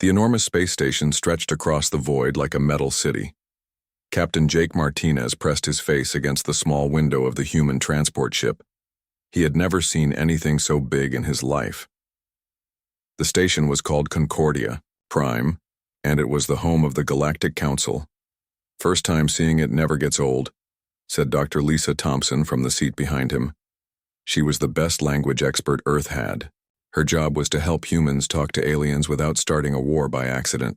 The enormous space station stretched across the void like a metal city. Captain Jake Martinez pressed his face against the small window of the human transport ship. He had never seen anything so big in his life. The station was called Concordia Prime, and it was the home of the Galactic Council. "First time seeing it never gets old," said Dr. Lisa Thompson from the seat behind him. She was the best language expert Earth had. Her job was to help humans talk to aliens without starting a war by accident.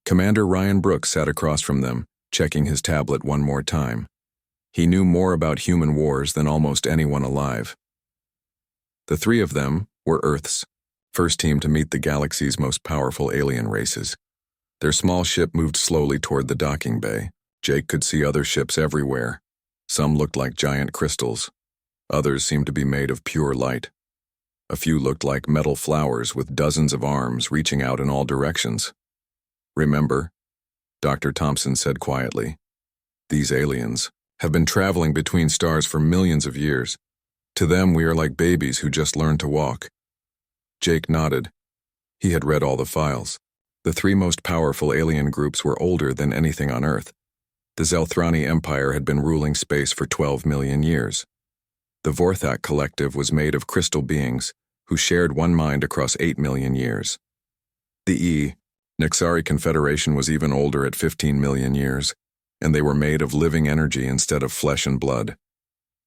Commander Ryan Brooks sat across from them, checking his tablet one more time. He knew more about human wars than almost anyone alive. The three of them were Earth's first team to meet the galaxy's most powerful alien races. Their small ship moved slowly toward the docking bay. Jake could see other ships everywhere. Some looked like giant crystals. Others seemed to be made of pure light. A few looked like metal flowers with dozens of arms reaching out in all directions. "Remember," Dr. Thompson said quietly, "these aliens have been traveling between stars for millions of years. To them, we are like babies who just learned to walk." Jake nodded. He had read all the files. The three most powerful alien groups were older than anything on Earth. The Zelthrani Empire had been ruling space for 12 million years. The Vorthak Collective was made of crystal beings who shared one mind across 8 million years. The Nexari Confederation was even older at 15 million years, and they were made of living energy instead of flesh and blood.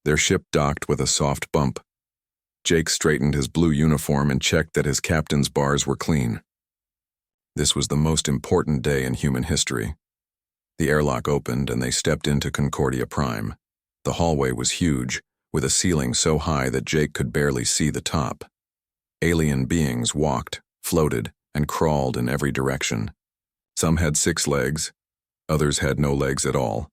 Their ship docked with a soft bump. Jake straightened his blue uniform and checked that his captain's bars were clean. This was the most important day in human history. The airlock opened and they stepped into Concordia Prime. The hallway was huge, with a ceiling so high that Jake could barely see the top. Alien beings walked, floated, and crawled in every direction. Some had 6 legs, others had no legs at all.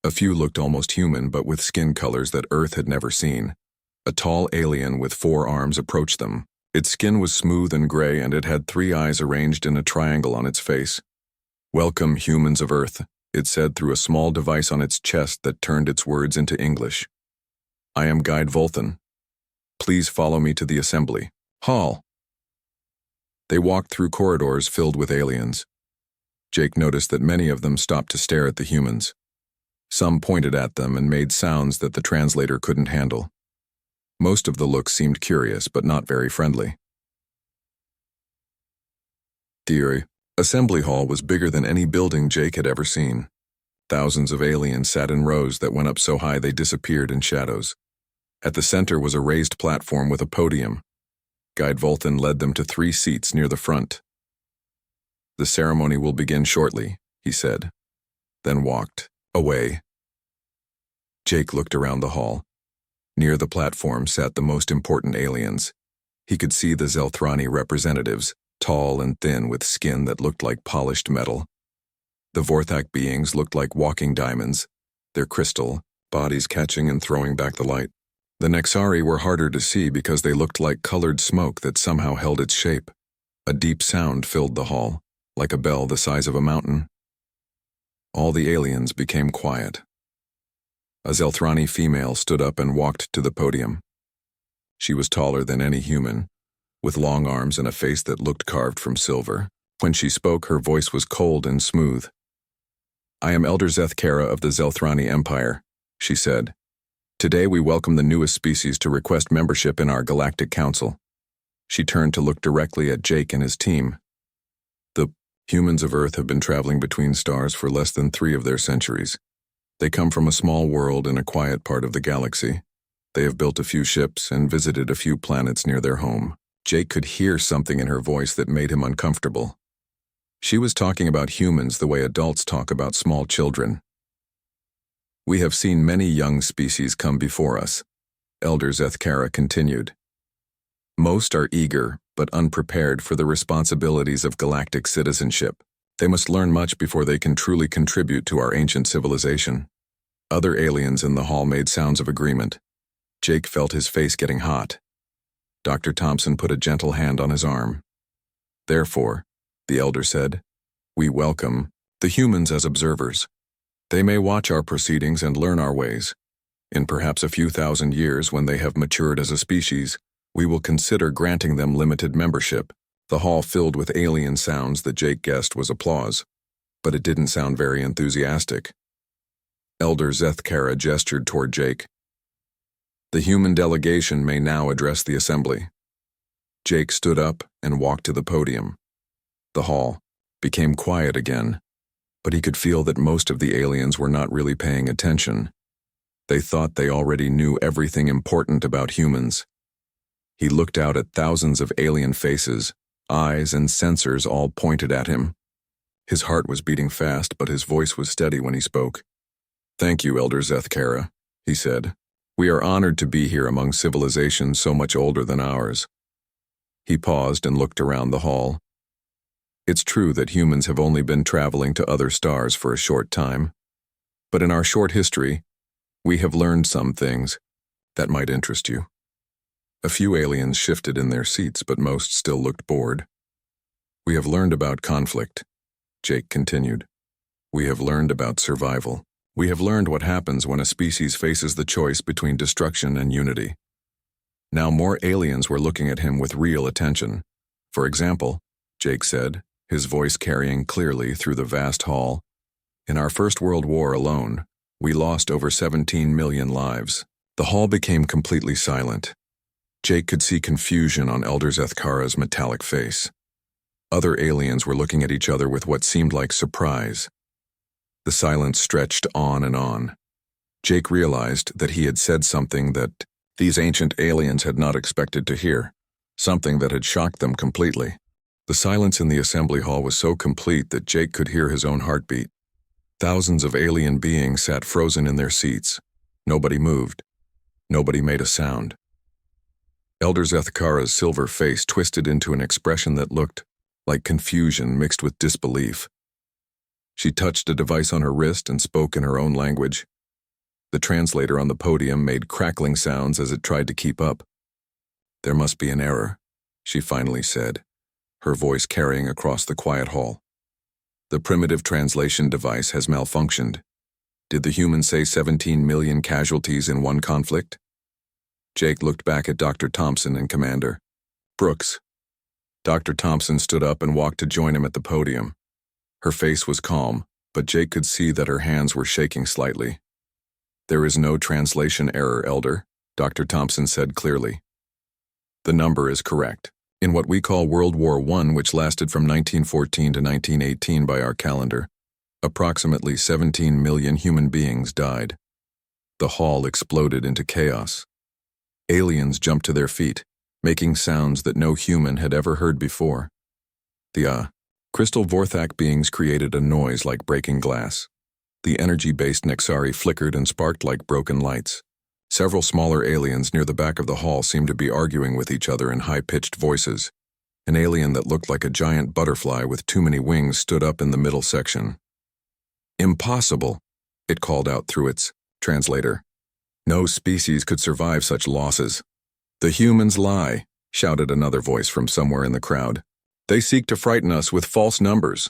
A few looked almost human, but with skin colors that Earth had never seen. A tall alien with 4 arms approached them. Its skin was smooth and gray, and it had 3 eyes arranged in a triangle on its face. "Welcome, humans of Earth," it said through a small device on its chest that turned its words into English. "I am Guide Volthan. Please follow me to the assembly hall." They walked through corridors filled with aliens. Jake noticed that many of them stopped to stare at the humans. Some pointed at them and made sounds that the translator couldn't handle. Most of the looks seemed curious, but not very friendly. The assembly hall was bigger than any building Jake had ever seen. Thousands of aliens sat in rows that went up so high they disappeared in shadows. At the center was a raised platform with a podium. Guide Volthan led them to 3 seats near the front. "The ceremony will begin shortly," he said, then walked away. Jake looked around the hall. Near the platform sat the most important aliens. He could see the Zelthrani representatives, tall and thin with skin that looked like polished metal. The Vorthak beings looked like walking diamonds, their crystal bodies catching and throwing back the light. The Nexari were harder to see because they looked like colored smoke that somehow held its shape. A deep sound filled the hall, like a bell the size of a mountain. All the aliens became quiet. A Zelthrani female stood up and walked to the podium. She was taller than any human, with long arms and a face that looked carved from silver. When she spoke, her voice was cold and smooth. "I am Elder Zethkara of the Zelthrani Empire," she said. "Today we welcome the newest species to request membership in our Galactic Council." She turned to look directly at Jake and his team. "The humans of Earth have been traveling between stars for less than 3 of their centuries. They come from a small world in a quiet part of the galaxy. They have built a few ships and visited a few planets near their home." Jake could hear something in her voice that made him uncomfortable. She was talking about humans the way adults talk about small children. "We have seen many young species come before us," Elder Zethkara continued. "Most are eager but unprepared for the responsibilities of galactic citizenship. They must learn much before they can truly contribute to our ancient civilization." Other aliens in the hall made sounds of agreement. Jake felt his face getting hot. Dr. Thompson put a gentle hand on his arm. "Therefore," the elder said, "we welcome the humans as observers. They may watch our proceedings and learn our ways. In perhaps a few thousand years, when they have matured as a species, we will consider granting them limited membership. The hall filled with alien sounds that Jake guessed was applause, but it didn't sound very enthusiastic. Elder Zethkara gestured toward Jake. The human delegation may now address the assembly. Jake stood up and walked to the podium. The hall became quiet again, but he could feel that most of the aliens were not really paying attention. They thought they already knew everything important about humans. He looked out at thousands of alien faces, eyes and sensors all pointed at him. His heart was beating fast, but his voice was steady when he spoke. "Thank you, Elder Zethkara," he said. "We are honored to be here among civilizations so much older than ours." He paused and looked around the hall. It's true that humans have only been traveling to other stars for a short time, but in our short history, we have learned some things that might interest you. A few aliens shifted in their seats, but most still looked bored. We have learned about conflict, Jake continued. We have learned about survival. We have learned what happens when a species faces the choice between destruction and unity. Now more aliens were looking at him with real attention. For example, Jake said, his voice carrying clearly through the vast hall, in our First World War alone, we lost over 17 million lives. The hall became completely silent. Jake could see confusion on Elder Zethkara's metallic face. Other aliens were looking at each other with what seemed like surprise. The silence stretched on and on. Jake realized that he had said something that these ancient aliens had not expected to hear, something that had shocked them completely. The silence in the assembly hall was so complete that Jake could hear his own heartbeat. Thousands of alien beings sat frozen in their seats. Nobody moved. Nobody made a sound. Elder Zethkara's silver face twisted into an expression that looked like confusion mixed with disbelief. She touched a device on her wrist and spoke in her own language. The translator on the podium made crackling sounds as it tried to keep up. "There must be an error," she finally said, her voice carrying across the quiet hall. "The primitive translation device has malfunctioned. Did the human say 17 million casualties in one conflict?" Jake looked back at Dr. Thompson and Commander Brooks. Dr. Thompson stood up and walked to join him at the podium. Her face was calm, but Jake could see that her hands were shaking slightly. "There is no translation error, Elder," Dr. Thompson said clearly. "The number is correct. In what we call World War I, which lasted from 1914 to 1918 by our calendar, approximately 17 million human beings died." The hall exploded into chaos. Aliens jumped to their feet, making sounds that no human had ever heard before. The crystal Vorthak beings created a noise like breaking glass. The energy-based Nexari flickered and sparked like broken lights. Several smaller aliens near the back of the hall seemed to be arguing with each other in high-pitched voices. An alien that looked like a giant butterfly with too many wings stood up in the middle section. "Impossible," it called out through its translator. "No species could survive such losses." "The humans lie," shouted another voice from somewhere in the crowd. "They seek to frighten us with false numbers."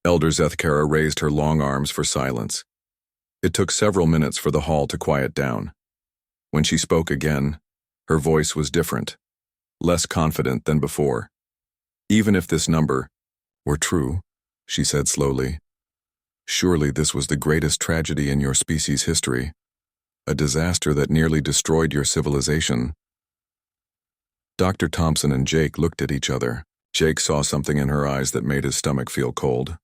Elder Zethkara raised her long arms for silence. It took several minutes for the hall to quiet down. When she spoke again, her voice was different, less confident than before. "Even if this number were true," she said slowly, "surely this was the greatest tragedy in your species' history, a disaster that nearly destroyed your civilization." Dr. Thompson and Jake looked at each other. Jake saw something in her eyes that made his stomach feel cold.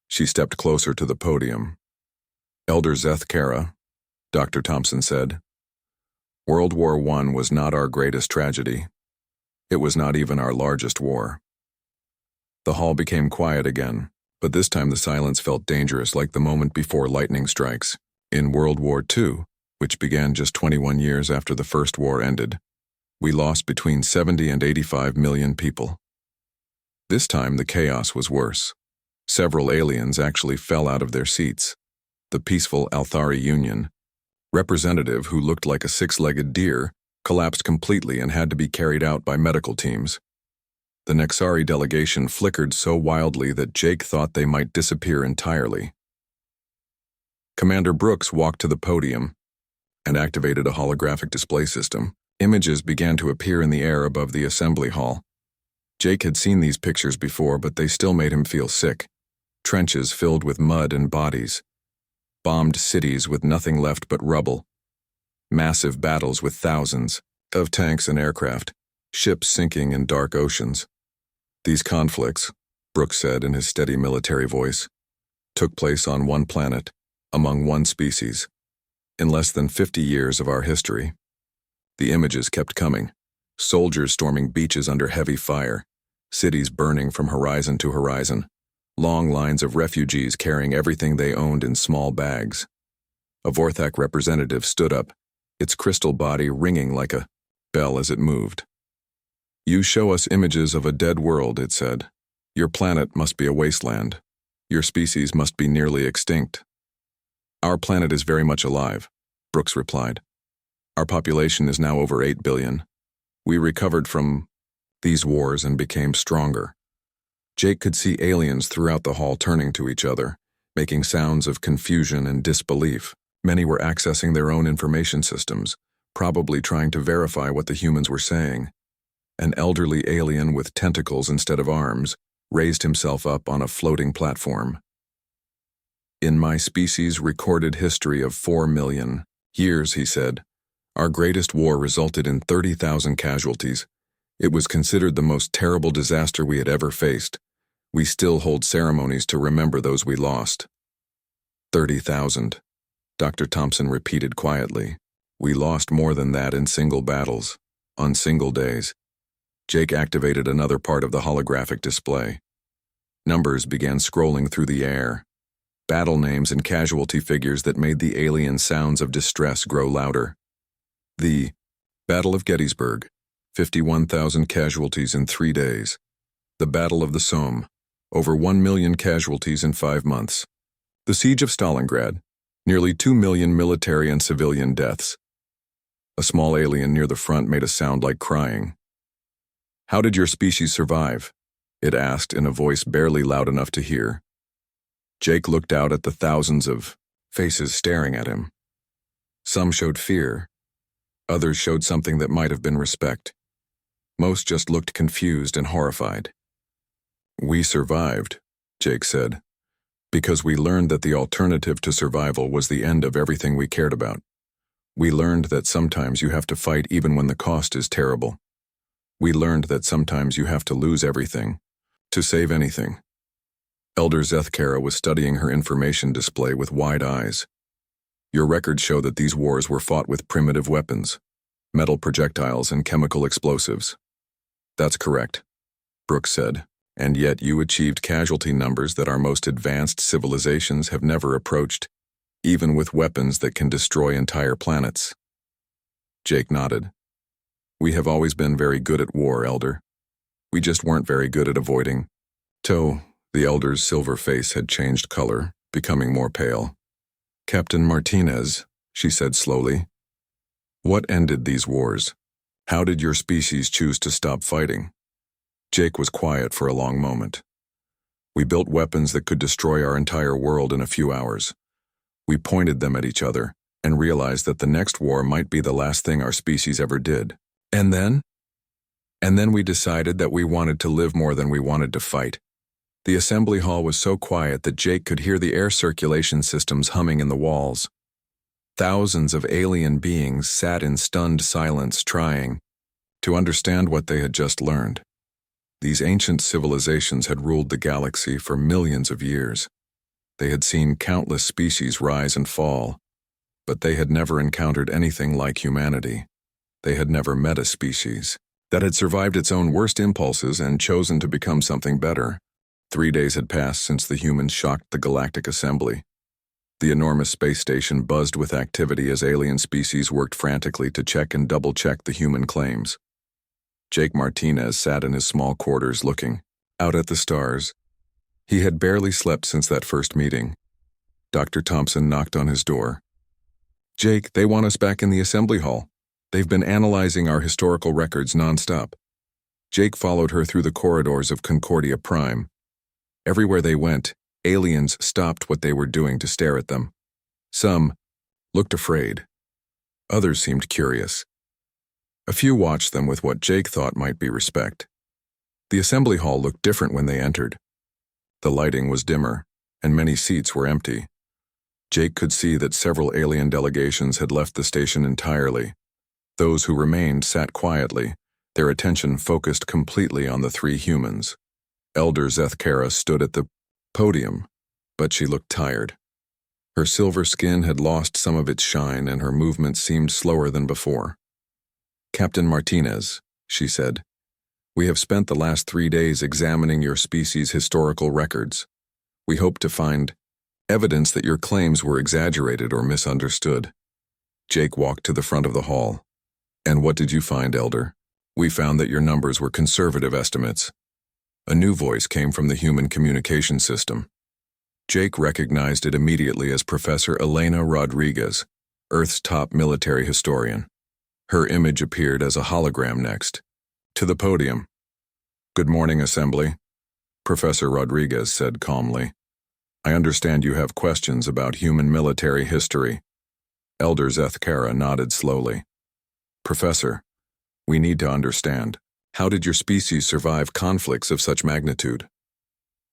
She stepped closer to the podium. "Elder Zethkara," Dr. Thompson said, "World War I was not our greatest tragedy. It was not even our largest war." The hall became quiet again, but this time the silence felt dangerous, like the moment before lightning strikes. In World War II, which began just 21 years after the First War ended, we lost between 70 and 85 million people. This time the chaos was worse. Several aliens actually fell out of their seats. The peaceful Althari Union representative, who looked like a six-legged deer, collapsed completely and had to be carried out by medical teams. The Nexari delegation flickered so wildly that Jake thought they might disappear entirely. Commander Brooks walked to the podium and activated a holographic display system. Images began to appear in the air above the assembly hall. Jake had seen these pictures before, but they still made him feel sick. Trenches filled with mud and bodies. Bombed cities with nothing left but rubble. Massive battles with thousands of tanks and aircraft. Ships sinking in dark oceans. These conflicts, Brooks said in his steady military voice, took place on one planet, among one species, in less than 50 years of our history. The images kept coming. Soldiers storming beaches under heavy fire, cities burning from horizon to horizon, long lines of refugees carrying everything they owned in small bags. A Vorthak representative stood up, its crystal body ringing like a bell as it moved. "You show us images of a dead world," it said. "Your planet must be a wasteland. Your species must be nearly extinct." "Our planet is very much alive," Brooks replied. "Our population is now over 8 billion. We recovered from these wars and became stronger." Jake could see aliens throughout the hall turning to each other, making sounds of confusion and disbelief. Many were accessing their own information systems, probably trying to verify what the humans were saying. An elderly alien with tentacles instead of arms raised himself up on a floating platform. "In my species' recorded history of 4 million years," he said, "our greatest war resulted in 30,000 casualties. It was considered the most terrible disaster we had ever faced. We still hold ceremonies to remember those we lost." 30,000, Dr. Thompson repeated quietly. "We lost more than that in single battles, on single days." Jake activated another part of the holographic display. Numbers began scrolling through the air. Battle names and casualty figures that made the alien sounds of distress grow louder. The Battle of Gettysburg, 51,000 casualties in 3 days. The Battle of the Somme, over 1 million casualties in 5 months. The Siege of Stalingrad, nearly 2 million military and civilian deaths. A small alien near the front made a sound like crying. "How did your species survive?" it asked in a voice barely loud enough to hear. Jake looked out at the thousands of faces staring at him. Some showed fear. Others showed something that might have been respect. Most just looked confused and horrified. "We survived," Jake said, "because we learned that the alternative to survival was the end of everything we cared about. We learned that sometimes you have to fight even when the cost is terrible. We learned that sometimes you have to lose everything to save anything." Elder Zethkara was studying her information display with wide eyes. "Your records show that these wars were fought with primitive weapons, metal projectiles and chemical explosives." "That's correct," Brooks said, "and yet you achieved casualty numbers that our most advanced civilizations have never approached, even with weapons that can destroy entire planets." Jake nodded. "We have always been very good at war, Elder. We just weren't very good at avoiding." The Elder's silver face had changed color, becoming more pale. "Captain Martinez," she said slowly, "what ended these wars? How did your species choose to stop fighting?" Jake was quiet for a long moment. "We built weapons that could destroy our entire world in a few hours. We pointed them at each other and realized that the next war might be the last thing our species ever did. And then we decided that we wanted to live more than we wanted to fight." The assembly hall was so quiet that Jake could hear the air circulation systems humming in the walls. Thousands of alien beings sat in stunned silence trying to understand what they had just learned. These ancient civilizations had ruled the galaxy for millions of years. They had seen countless species rise and fall, but they had never encountered anything like humanity. They had never met a species that had survived its own worst impulses and chosen to become something better. 3 days had passed since the humans shocked the Galactic Assembly. The enormous space station buzzed with activity as alien species worked frantically to check and double-check the human claims. Jake Martinez sat in his small quarters looking out at the stars. He had barely slept since that first meeting. Dr. Thompson knocked on his door. "Jake, they want us back in the assembly hall. They've been analyzing our historical records nonstop." Jake followed her through the corridors of Concordia Prime. Everywhere they went, aliens stopped what they were doing to stare at them. Some looked afraid. Others seemed curious. A few watched them with what Jake thought might be respect. The assembly hall looked different when they entered. The lighting was dimmer, and many seats were empty. Jake could see that several alien delegations had left the station entirely. Those who remained sat quietly, their attention focused completely on the three humans. Elder Zethkara stood at the podium, but she looked tired. Her silver skin had lost some of its shine and her movements seemed slower than before. "Captain Martinez," she said, "we have spent the last 3 days examining your species' historical records. We hope to find evidence that your claims were exaggerated or misunderstood." Jake walked to the front of the hall. "And what did you find, Elder?" "We found that your numbers were conservative estimates." A new voice came from the human communication system. Jake recognized it immediately as Professor Elena Rodriguez, Earth's top military historian. Her image appeared as a hologram next. To the podium. "Good morning, Assembly," Professor Rodriguez said calmly. "I understand you have questions about human military history." Elder Zethkara nodded slowly. "Professor, we need to understand, how did your species survive conflicts of such magnitude?"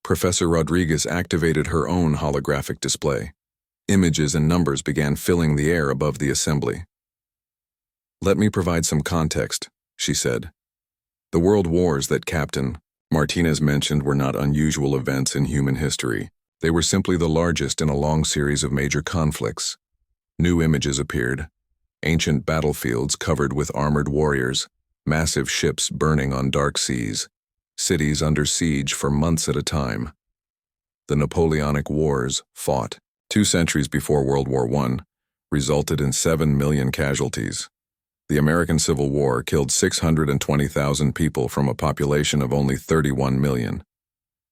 Professor Rodriguez activated her own holographic display. Images and numbers began filling the air above the assembly. "Let me provide some context," she said. "The world wars that Captain Martinez mentioned were not unusual events in human history. They were simply the largest in a long series of major conflicts." New images appeared. Ancient battlefields covered with armored warriors, massive ships burning on dark seas, cities under siege for months at a time. The Napoleonic Wars, fought 2 centuries before World War I, resulted in 7 million casualties. The American Civil War killed 620,000 people from a population of only 31 million.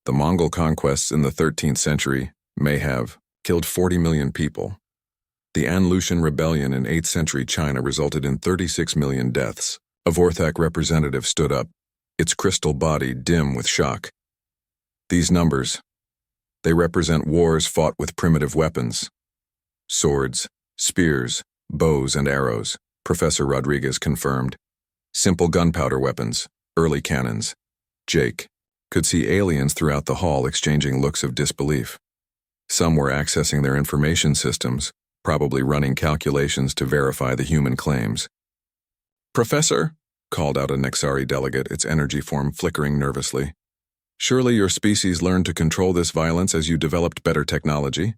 The Mongol conquests in the 13th century may have killed 40 million people. The An Lushan Rebellion in 8th century China resulted in 36 million deaths. A Vorthak representative stood up, its crystal body dim with shock. "These numbers, they represent wars fought with primitive weapons. Swords, spears, bows, and arrows," Professor Rodriguez confirmed. "Simple gunpowder weapons, early cannons." Jake could see aliens throughout the hall exchanging looks of disbelief. Some were accessing their information systems, probably running calculations to verify the human claims. "Professor," called out a Nexari delegate, its energy form flickering nervously, "surely your species learned to control this violence as you developed better technology?"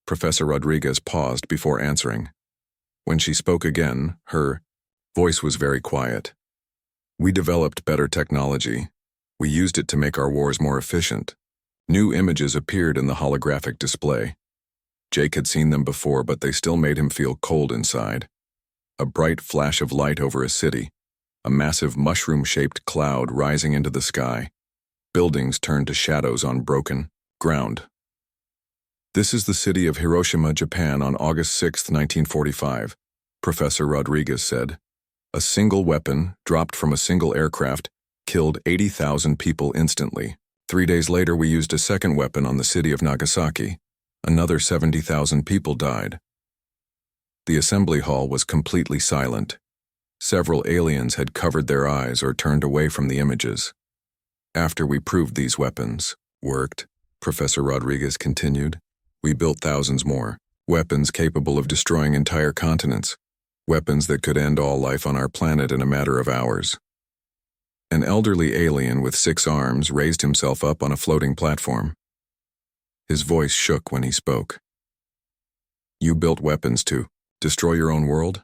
Professor Rodriguez paused before answering. When she spoke again, her voice was very quiet. "We developed better technology. We used it to make our wars more efficient." New images appeared in the holographic display. Jake had seen them before, but they still made him feel cold inside. A bright flash of light over a city, a massive mushroom-shaped cloud rising into the sky. Buildings turned to shadows on broken ground. "This is the city of Hiroshima, Japan on August 6, 1945, Professor Rodriguez said. "A single weapon, dropped from a single aircraft, killed 80,000 people instantly. 3 days later we used a second weapon on the city of Nagasaki. Another 70,000 people died." The assembly hall was completely silent. Several aliens had covered their eyes or turned away from the images. "After we proved these weapons worked," Professor Rodriguez continued, "we built thousands more. Weapons capable of destroying entire continents. Weapons that could end all life on our planet in a matter of hours." An elderly alien with 6 arms raised himself up on a floating platform. His voice shook when he spoke. "You built weapons to destroy your own world?"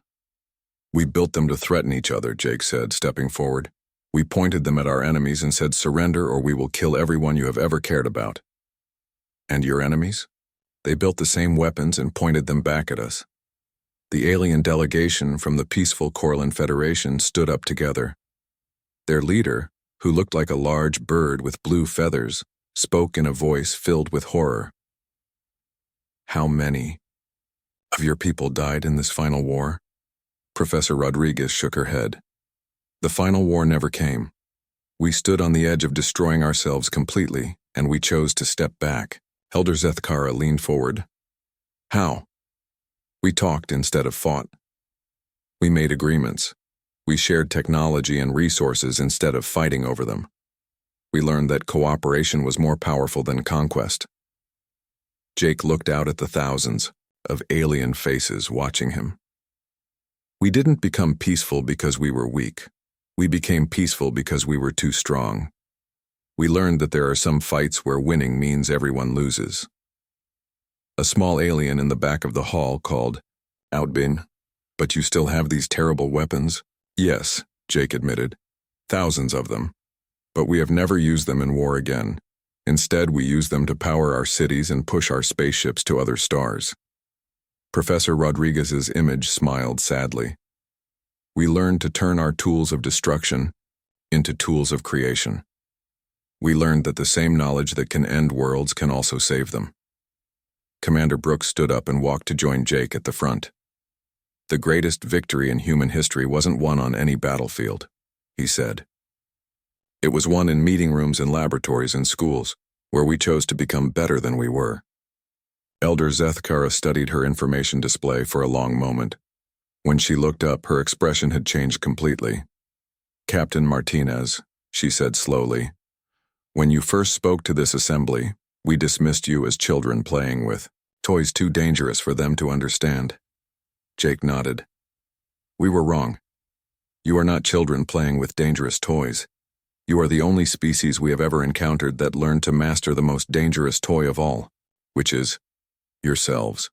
"We built them to threaten each other," Jake said, stepping forward. "We pointed them at our enemies and said, 'Surrender or we will kill everyone you have ever cared about.'" "And your enemies?" "They built the same weapons and pointed them back at us." The alien delegation from the peaceful Corlin Federation stood up together. Their leader, who looked like a large bird with blue feathers, spoke in a voice filled with horror. "How many of your people died in this final war?" Professor Rodriguez shook her head. "The final war never came. We stood on the edge of destroying ourselves completely, and we chose to step back." Elder Zethkara leaned forward. "How?" "We talked instead of fought. We made agreements. We shared technology and resources instead of fighting over them. We learned that cooperation was more powerful than conquest. Jake looked out at the thousands of alien faces watching him. We didn't become peaceful because we were weak. We became peaceful because we were too strong. We learned that there are some fights where winning means everyone loses. A small alien in the back of the hall called, "Outbin, but you still have these terrible weapons?" "Yes," Jake admitted. "Thousands of them. But we have never used them in war again. Instead, we use them to power our cities and push our spaceships to other stars." Professor Rodriguez's image smiled sadly. We learned to turn our tools of destruction into tools of creation. We learned that the same knowledge that can end worlds can also save them. Commander Brooks stood up and walked to join Jake at the front. "The greatest victory in human history wasn't won on any battlefield," he said. "It was won in meeting rooms and laboratories and schools, where we chose to become better than we were." Elder Zethkara studied her information display for a long moment. When she looked up, her expression had changed completely. "Captain Martinez," she said slowly, "when you first spoke to this assembly, we dismissed you as children playing with toys too dangerous for them to understand." Jake nodded. "We were wrong. You are not children playing with dangerous toys. You are the only species we have ever encountered that learned to master the most dangerous toy of all, which is yourselves."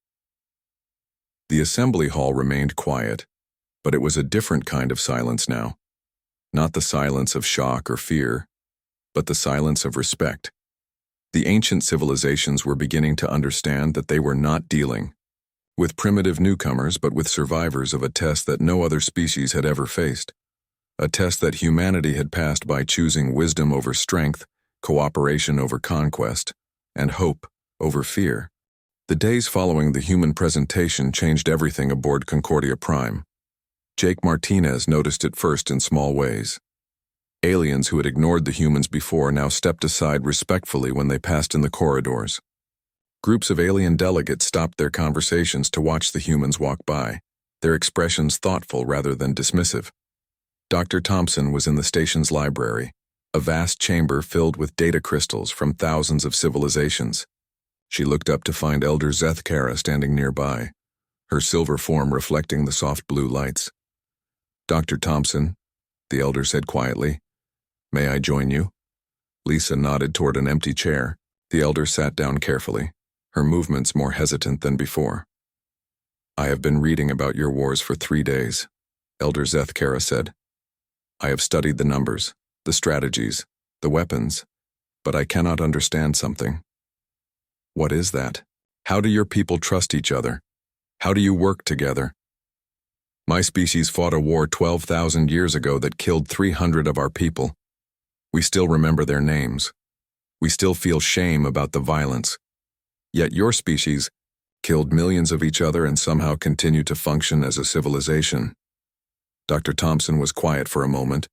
The assembly hall remained quiet, but it was a different kind of silence now. Not the silence of shock or fear, but the silence of respect. The ancient civilizations were beginning to understand that they were not dealing with primitive newcomers, but with survivors of a test that no other species had ever faced. A test that humanity had passed by choosing wisdom over strength, cooperation over conquest, and hope over fear. The days following the human presentation changed everything aboard Concordia Prime. Jake Martinez noticed it first in small ways. Aliens who had ignored the humans before now stepped aside respectfully when they passed in the corridors. Groups of alien delegates stopped their conversations to watch the humans walk by, their expressions thoughtful rather than dismissive. Dr. Thompson was in the station's library, a vast chamber filled with data crystals from thousands of civilizations. She looked up to find Elder Zethkara standing nearby, her silver form reflecting the soft blue lights. "Dr. Thompson," the elder said quietly, "may I join you?" Lisa nodded toward an empty chair. The elder sat down carefully, her movements more hesitant than before. "I have been reading about your wars for 3 days," Elder Zethkara said. "I have studied the numbers, the strategies, the weapons, but I cannot understand something." "What is that? How do your people trust each other? How do you work together?" "My species fought a war 12,000 years ago that killed 300 of our people. We still remember their names. We still feel shame about the violence. Yet your species killed millions of each other and somehow continue to function as a civilization." Dr. Thompson was quiet for a moment,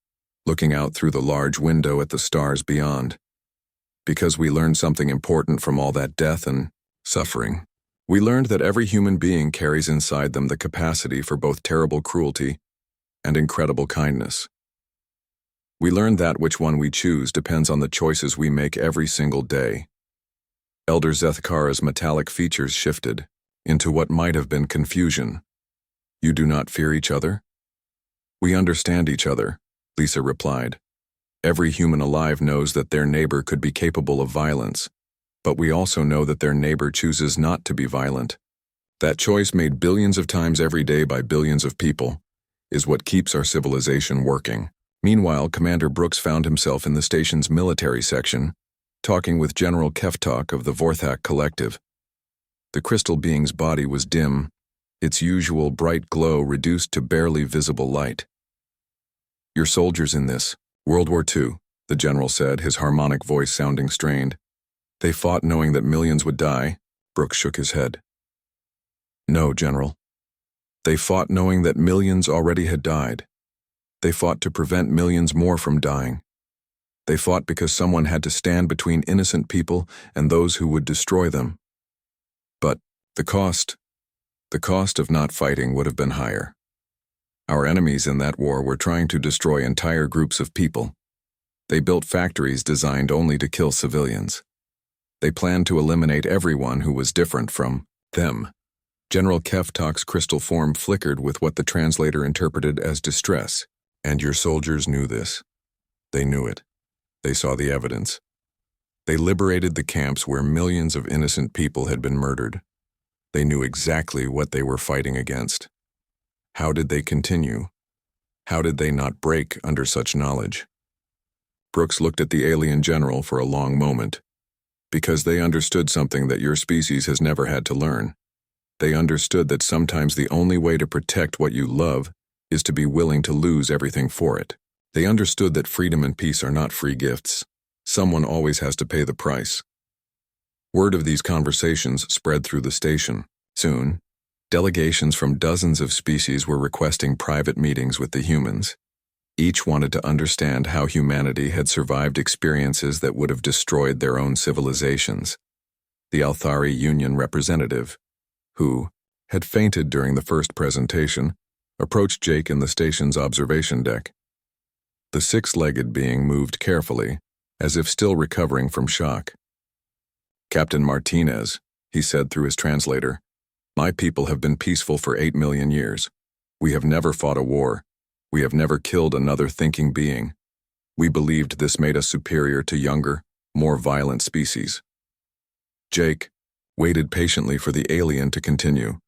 looking out through the large window at the stars beyond. "Because we learned something important from all that death and suffering. We learned that every human being carries inside them the capacity for both terrible cruelty and incredible kindness. We learned that which one we choose depends on the choices we make every single day." Elder Zethkara's metallic features shifted into what might have been confusion. "You do not fear each other?" "We understand each other," Lisa replied. "Every human alive knows that their neighbor could be capable of violence, but we also know that their neighbor chooses not to be violent. That choice, made billions of times every day by billions of people, is what keeps our civilization working." Meanwhile, Commander Brooks found himself in the station's military section, talking with General Keftok of the Vorthak Collective. The crystal being's body was dim, its usual bright glow reduced to barely visible light. "Your soldiers in this World War II, the general said, his harmonic voice sounding strained. "They fought knowing that millions would die?" Brooks shook his head. "No, General. They fought knowing that millions already had died. They fought to prevent millions more from dying. They fought because someone had to stand between innocent people and those who would destroy them. But the cost of not fighting would have been higher. Our enemies in that war were trying to destroy entire groups of people. They built factories designed only to kill civilians. They planned to eliminate everyone who was different from them. General Kevtok's crystal form flickered with what the translator interpreted as distress. And your soldiers knew this. They knew it. They saw the evidence. They liberated the camps where millions of innocent people had been murdered. They knew exactly what they were fighting against. How did they continue? How did they not break under such knowledge? Brooks looked at the alien general for a long moment. Because they understood something that your species has never had to learn. They understood that sometimes the only way to protect what you love is to be willing to lose everything for it. They understood that freedom and peace are not free gifts. Someone always has to pay the price. Word of these conversations spread through the station. Soon, delegations from dozens of species were requesting private meetings with the humans. Each wanted to understand how humanity had survived experiences that would have destroyed their own civilizations. The Althari Union representative, who had fainted during the first presentation, approached Jake in the station's observation deck. The six-legged being moved carefully, as if still recovering from shock. Captain Martinez, he said through his translator, my people have been peaceful for 8 million years. We have never fought a war. We have never killed another thinking being. We believed this made us superior to younger, more violent species. Jake waited patiently for the alien to continue.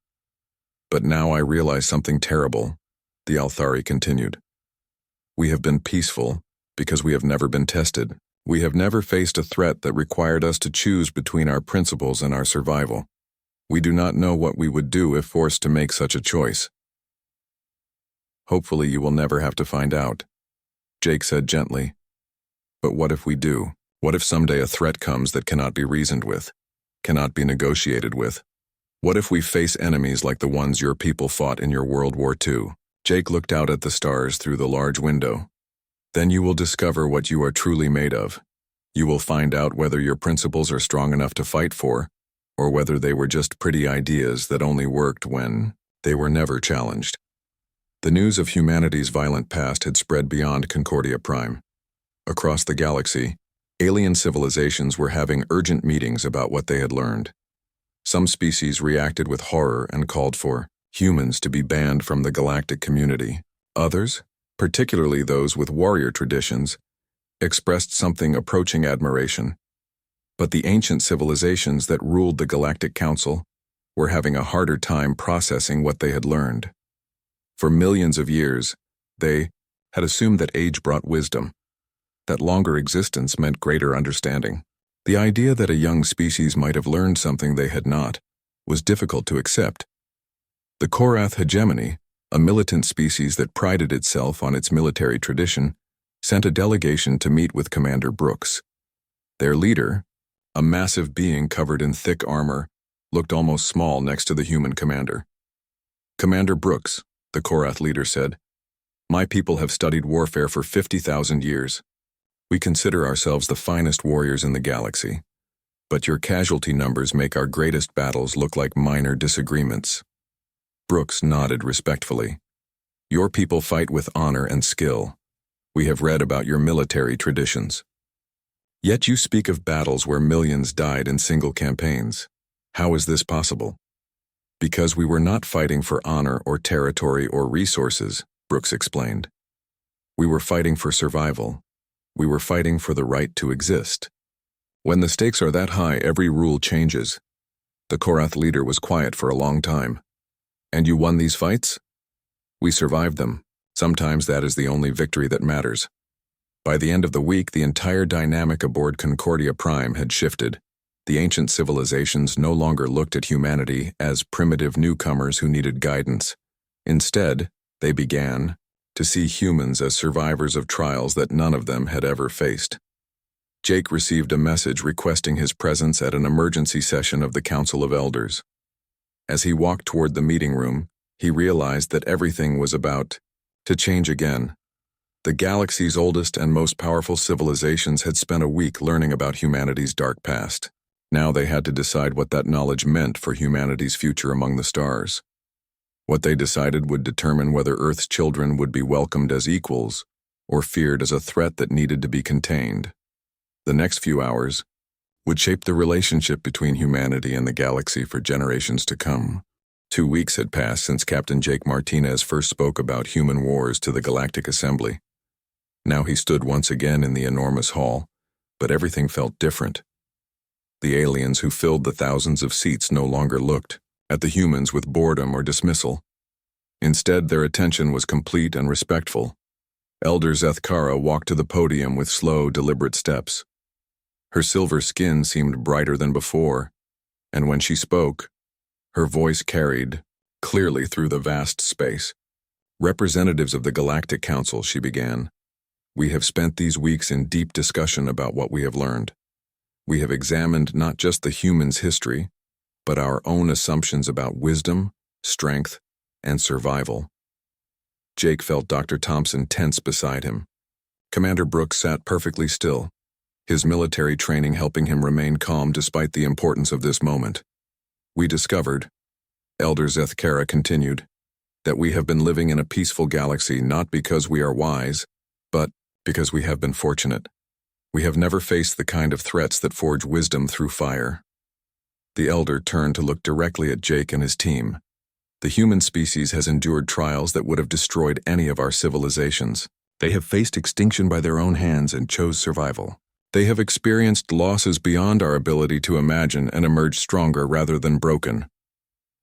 But now I realize something terrible, the Althari continued. We have been peaceful because we have never been tested. We have never faced a threat that required us to choose between our principles and our survival. We do not know what we would do if forced to make such a choice. Hopefully you will never have to find out, Jake said gently. But what if we do? What if someday a threat comes that cannot be reasoned with, cannot be negotiated with? What if we face enemies like the ones your people fought in your World War II? Jake looked out at the stars through the large window. Then you will discover what you are truly made of. You will find out whether your principles are strong enough to fight for, or whether they were just pretty ideas that only worked when they were never challenged. The news of humanity's violent past had spread beyond Concordia Prime. Across the galaxy, alien civilizations were having urgent meetings about what they had learned. Some species reacted with horror and called for humans to be banned from the galactic community. Others, particularly those with warrior traditions, expressed something approaching admiration. But the ancient civilizations that ruled the Galactic Council were having a harder time processing what they had learned. For millions of years, they had assumed that age brought wisdom, that longer existence meant greater understanding. The idea that a young species might have learned something they had not was difficult to accept. The Korath hegemony, a militant species that prided itself on its military tradition, sent a delegation to meet with Commander Brooks. Their leader, a massive being covered in thick armor, looked almost small next to the human commander. Commander Brooks, the Korath leader said, my people have studied warfare for 50,000 years. We consider ourselves the finest warriors in the galaxy. But your casualty numbers make our greatest battles look like minor disagreements. Brooks nodded respectfully. Your people fight with honor and skill. We have read about your military traditions. Yet you speak of battles where millions died in single campaigns. How is this possible? Because we were not fighting for honor or territory or resources, Brooks explained. We were fighting for survival. We were fighting for the right to exist. When the stakes are that high, every rule changes. The Korath leader was quiet for a long time. And you won these fights? We survived them. Sometimes that is the only victory that matters. By the end of the week, the entire dynamic aboard Concordia Prime had shifted. The ancient civilizations no longer looked at humanity as primitive newcomers who needed guidance. Instead, they began to see humans as survivors of trials that none of them had ever faced. Jake received a message requesting his presence at an emergency session of the Council of Elders. As he walked toward the meeting room, he realized that everything was about to change again. The galaxy's oldest and most powerful civilizations had spent a week learning about humanity's dark past. Now they had to decide what that knowledge meant for humanity's future among the stars. What they decided would determine whether Earth's children would be welcomed as equals or feared as a threat that needed to be contained. The next few hours would shape the relationship between humanity and the galaxy for generations to come. 2 weeks had passed since Captain Jake Martinez first spoke about human wars to the Galactic Assembly. Now he stood once again in the enormous hall, but everything felt different. The aliens who filled the thousands of seats no longer looked at the humans with boredom or dismissal. Instead, their attention was complete and respectful. Elder Zethkara walked to the podium with slow, deliberate steps. Her silver skin seemed brighter than before, and when she spoke, her voice carried clearly through the vast space. "Representatives of the Galactic Council," she began, "we have spent these weeks in deep discussion about what we have learned. We have examined not just the human's history, but our own assumptions about wisdom, strength, and survival." Jake felt Dr. Thompson tense beside him. Commander Brooks sat perfectly still, his military training helping him remain calm despite the importance of this moment. "We discovered," Elder Zethkara continued, "that we have been living in a peaceful galaxy not because we are wise, but because we have been fortunate. We have never faced the kind of threats that forge wisdom through fire." The Elder turned to look directly at Jake and his team. "The human species has endured trials that would have destroyed any of our civilizations. They have faced extinction by their own hands and chose survival. They have experienced losses beyond our ability to imagine and emerged stronger rather than broken."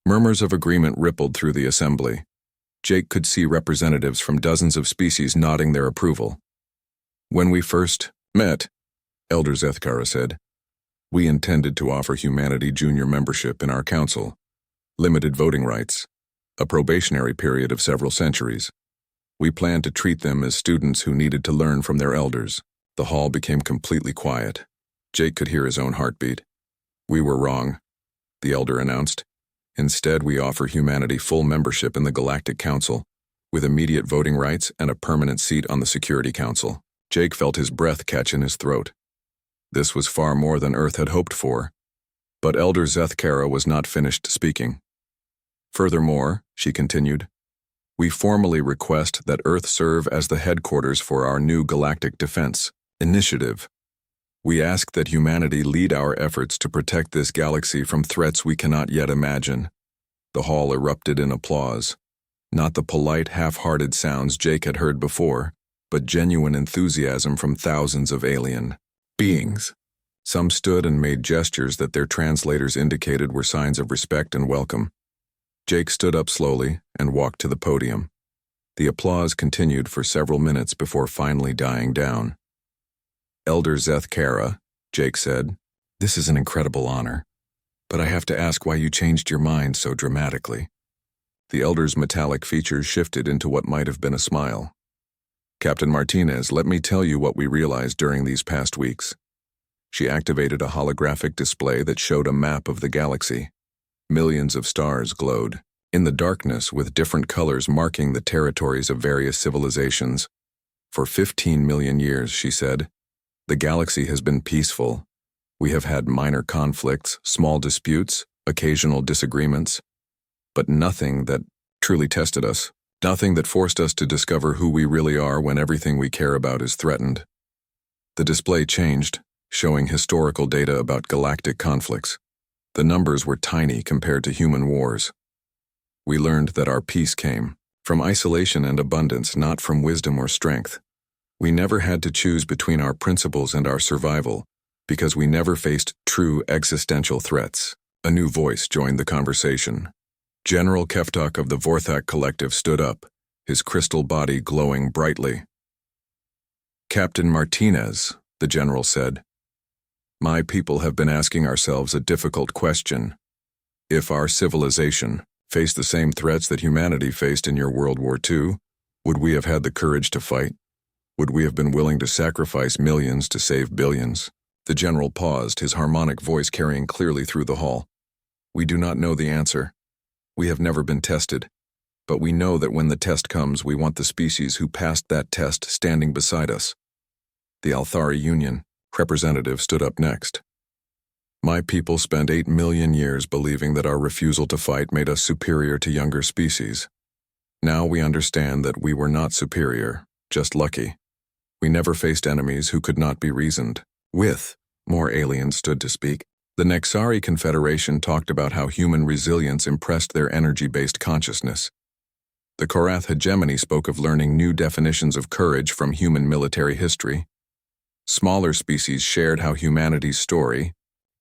Murmurs of agreement rippled through the assembly. Jake could see representatives from dozens of species nodding their approval. "When we first met," Elder Zethkara said, "we intended to offer humanity junior membership in our council, limited voting rights, a probationary period of several centuries. We planned to treat them as students who needed to learn from their elders." The hall became completely quiet. Jake could hear his own heartbeat. "We were wrong," the Elder announced. "Instead, we offer humanity full membership in the Galactic Council, with immediate voting rights and a permanent seat on the Security Council." Jake felt his breath catch in his throat. This was far more than Earth had hoped for. But Elder Zethkara was not finished speaking. "Furthermore," she continued, "we formally request that Earth serve as the headquarters for our new Galactic Defense Initiative. We ask that humanity lead our efforts to protect this galaxy from threats we cannot yet imagine." The hall erupted in applause. Not the polite, half-hearted sounds Jake had heard before, but genuine enthusiasm from thousands of alien beings. Some stood and made gestures that their translators indicated were signs of respect and welcome. Jake stood up slowly and walked to the podium. The applause continued for several minutes before finally dying down. "Elder Zethkara," Jake said, "this is an incredible honor, but I have to ask why you changed your mind so dramatically." The Elder's metallic features shifted into what might have been a smile. "Captain Martinez, let me tell you what we realized during these past weeks." She activated a holographic display that showed a map of the galaxy. Millions of stars glowed in the darkness with different colors marking the territories of various civilizations. "For 15 million years," she said, "the galaxy has been peaceful. We have had minor conflicts, small disputes, occasional disagreements, but nothing that truly tested us, nothing that forced us to discover who we really are when everything we care about is threatened." The display changed, showing historical data about galactic conflicts. The numbers were tiny compared to human wars. "We learned that our peace came from isolation and abundance, not from wisdom or strength. We never had to choose between our principles and our survival, because we never faced true existential threats." A new voice joined the conversation. General Keftok of the Vorthak Collective stood up, his crystal body glowing brightly. "Captain Martinez," the general said, "my people have been asking ourselves a difficult question. If our civilization faced the same threats that humanity faced in your World War II, would we have had the courage to fight? Would we have been willing to sacrifice millions to save billions?" The general paused, his harmonic voice carrying clearly through the hall. "We do not know the answer. We have never been tested. But we know that when the test comes, we want the species who passed that test standing beside us." The Althari Union representative stood up next. "My people spent 8 million years believing that our refusal to fight made us superior to younger species. Now we understand that we were not superior, just lucky. We never faced enemies who could not be reasoned with. More aliens stood to speak. The Nexari Confederation talked about how human resilience impressed their energy-based consciousness. The Korath hegemony spoke of learning new definitions of courage from human military history. Smaller species shared how humanity's story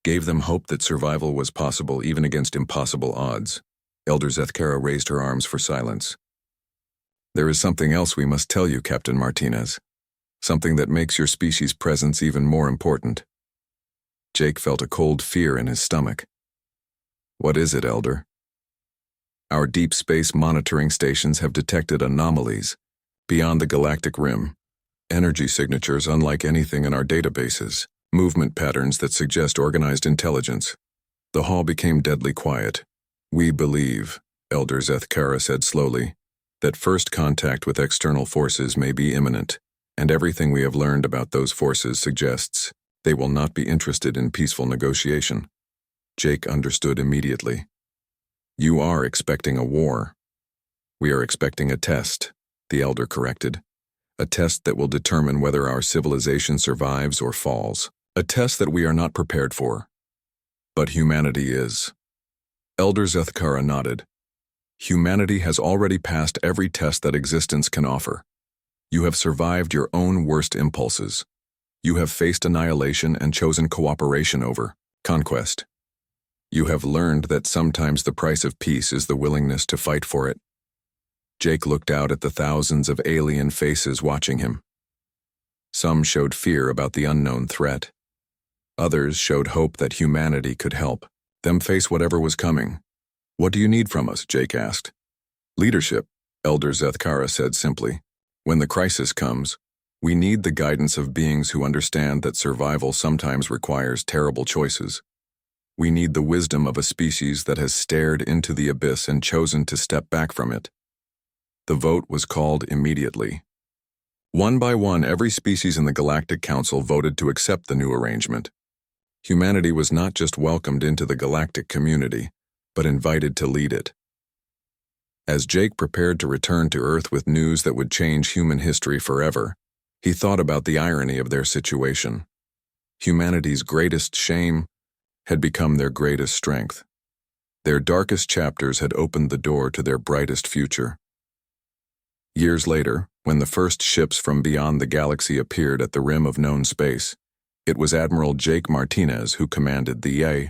gave them hope that survival was possible even against impossible odds. Elder Zethkara raised her arms for silence. There is something else we must tell you, Captain Martinez. Something that makes your species' presence even more important. Jake felt a cold fear in his stomach. What is it, Elder? Our deep space monitoring stations have detected anomalies beyond the galactic rim. Energy signatures unlike anything in our databases. Movement patterns that suggest organized intelligence. The hall became deadly quiet. We believe, Elder Zethkara said slowly, that first contact with external forces may be imminent, and everything we have learned about those forces suggests they will not be interested in peaceful negotiation. Jake understood immediately. You are expecting a war. We are expecting a test, the Elder corrected. A test that will determine whether our civilization survives or falls. A test that we are not prepared for. But humanity is. Elder Zethkara nodded. Humanity has already passed every test that existence can offer. You have survived your own worst impulses. You have faced annihilation and chosen cooperation over conquest. You have learned that sometimes the price of peace is the willingness to fight for it. Jake looked out at the thousands of alien faces watching him. Some showed fear about the unknown threat. Others showed hope that humanity could help them face whatever was coming. What do you need from us? Jake asked. Leadership, Elder Zethkara said simply. When the crisis comes, we need the guidance of beings who understand that survival sometimes requires terrible choices. We need the wisdom of a species that has stared into the abyss and chosen to step back from it. The vote was called immediately. One by one, every species in the Galactic Council voted to accept the new arrangement. Humanity was not just welcomed into the galactic community, but invited to lead it. As Jake prepared to return to Earth with news that would change human history forever, he thought about the irony of their situation. Humanity's greatest shame had become their greatest strength. Their darkest chapters had opened the door to their brightest future. Years later, when the first ships from beyond the galaxy appeared at the rim of known space, it was Admiral Jake Martinez who commanded the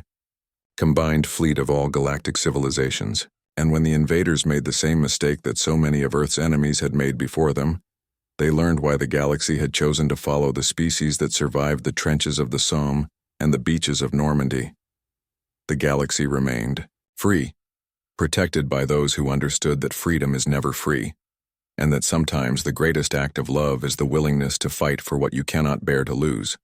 combined fleet of all galactic civilizations, and when the invaders made the same mistake that so many of Earth's enemies had made before them, they learned why the galaxy had chosen to follow the species that survived the trenches of the Somme and the beaches of Normandy. The galaxy remained free, protected by those who understood that freedom is never free, and that sometimes the greatest act of love is the willingness to fight for what you cannot bear to lose.